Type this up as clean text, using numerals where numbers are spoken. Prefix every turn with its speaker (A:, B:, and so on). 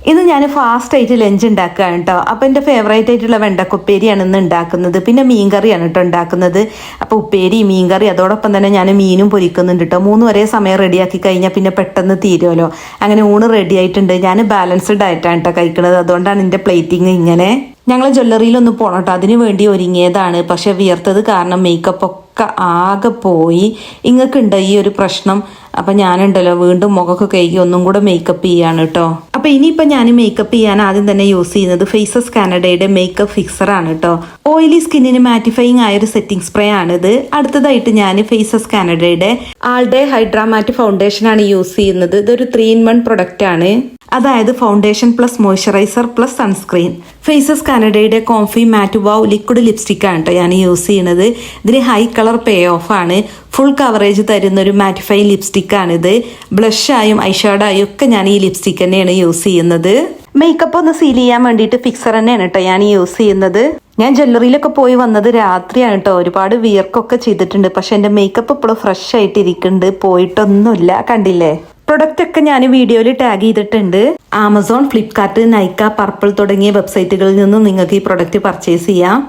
A: ഇന്ന് ഞാൻ ഫാസ്റ്റ് ആയിട്ട് ലഞ്ച് ഉണ്ടാക്കുകയാണ് കേട്ടോ. അപ്പോൾ എൻ്റെ ഫേവറേറ്റ് ആയിട്ടുള്ള വെണ്ടക്കുപ്പേരിയാണ് ഇന്ന് ഉണ്ടാക്കുന്നത്. പിന്നെ മീൻകറിയാണ് കേട്ടോ ഉണ്ടാക്കുന്നത്. അപ്പോൾ ഉപ്പേരി മീൻകറി അതോടൊപ്പം തന്നെ ഞാൻ മീനും പൊരിക്കുന്നുണ്ട് കേട്ടോ. 3 ഒരേ സമയം റെഡിയാക്കി കഴിഞ്ഞാൽ പിന്നെ പെട്ടെന്ന് തീരുമല്ലോ. അങ്ങനെ ഊണ് റെഡി ആയിട്ടുണ്ട്. ഞാൻ ബാലൻസ്ഡ് ഡയറ്റാണ് കേട്ടോ കഴിക്കുന്നത്. അതുകൊണ്ടാണ് എൻ്റെ പ്ലേറ്റിങ് ഇങ്ങനെ. ഞങ്ങൾ ജ്വല്ലറിയിലൊന്ന് പോകണം കേട്ടോ. അതിന് വേണ്ടി ഒരുങ്ങിയതാണ്. പക്ഷെ വിയർത്തത് കാരണം മേക്കപ്പ് ഒക്കെ ആകെ പോയി. ഇങ്ങക്കുണ്ട് ഈ ഒരു പ്രശ്നം. അപ്പം ഞാനുണ്ടല്ലോ വീണ്ടും മുഖമൊക്കെ കഴുകി ഒന്നും കൂടെ മേക്കപ്പ് ചെയ്യാണ് കേട്ടോ. അപ്പം ഇനിയിപ്പോൾ ഞാൻ മേക്കപ്പ് ചെയ്യാൻ ആദ്യം തന്നെ യൂസ് ചെയ്യുന്നത് ഫേസസ് കാനഡയുടെ മേക്കപ്പ് ഫിക്സർ ആണ് കേട്ടോ. ഓയിലി സ്കിന്നിന് മാറ്റിഫൈയിങ് ആയ ഒരു സെറ്റിംഗ് സ്പ്രേ ആണിത്. അടുത്തതായിട്ട് ഞാൻ ഫേസസ് കാനഡയുടെ ആൾഡേ ഹൈഡ്രാ മാറ്റ് ഫൗണ്ടേഷൻ ആണ് യൂസ് ചെയ്യുന്നത്. ഇതൊരു 3-in-1 പ്രൊഡക്റ്റ് ആണ്. അതായത് foundation plus moisturiser plus sunscreen. Faces കാനഡയുടെ comfy matte wow liquid lipstick ആണ് കേട്ടോ ഞാൻ യൂസ് ചെയ്യുന്നത്. ഇതിന് ഹൈ കളർ പേ ഓഫ് ആണ്. ഫുൾ കവറേജ് തരുന്ന ഒരു മാറ്റിഫൈ ലിപ്സ്റ്റിക് ആണിത്. ബ്ലഷായും ഐഷാഡായും ഒക്കെ ഞാൻ ഈ ലിപ്സ്റ്റിക് തന്നെയാണ് യൂസ് ചെയ്യുന്നത്. മേക്കപ്പ് ഒന്ന് സീൽ ചെയ്യാൻ വേണ്ടിയിട്ട് ഫിക്സർ തന്നെയാണ് കേട്ടോ ഞാൻ യൂസ് ചെയ്യുന്നത്. ഞാൻ ജ്വല്ലറിയിലൊക്കെ പോയി വന്നത് രാത്രിയാണ് കേട്ടോ. ഒരുപാട് വിയർക്കൊക്കെ ചെയ്തിട്ടുണ്ട്. പക്ഷെ എൻ്റെ മേക്കപ്പ് ഇപ്പോഴും ഫ്രഷ് ആയിട്ട് ഇരിക്കുന്നുണ്ട്. പോയിട്ടൊന്നുമില്ല. കണ്ടില്ലേ? പ്രൊഡക്റ്റ് ഒക്കെ ഞാൻ വീഡിയോയിൽ ടാഗ് ചെയ്തിട്ടുണ്ട്. ആമസോൺ, ഫ്ലിപ്കാർട്ട്, നൈക്ക, പർപ്പിൾ തുടങ്ങിയ വെബ്സൈറ്റുകളിൽ നിന്നും നിങ്ങൾക്ക് ഈ പ്രൊഡക്റ്റ് പർച്ചേസ് ചെയ്യാം.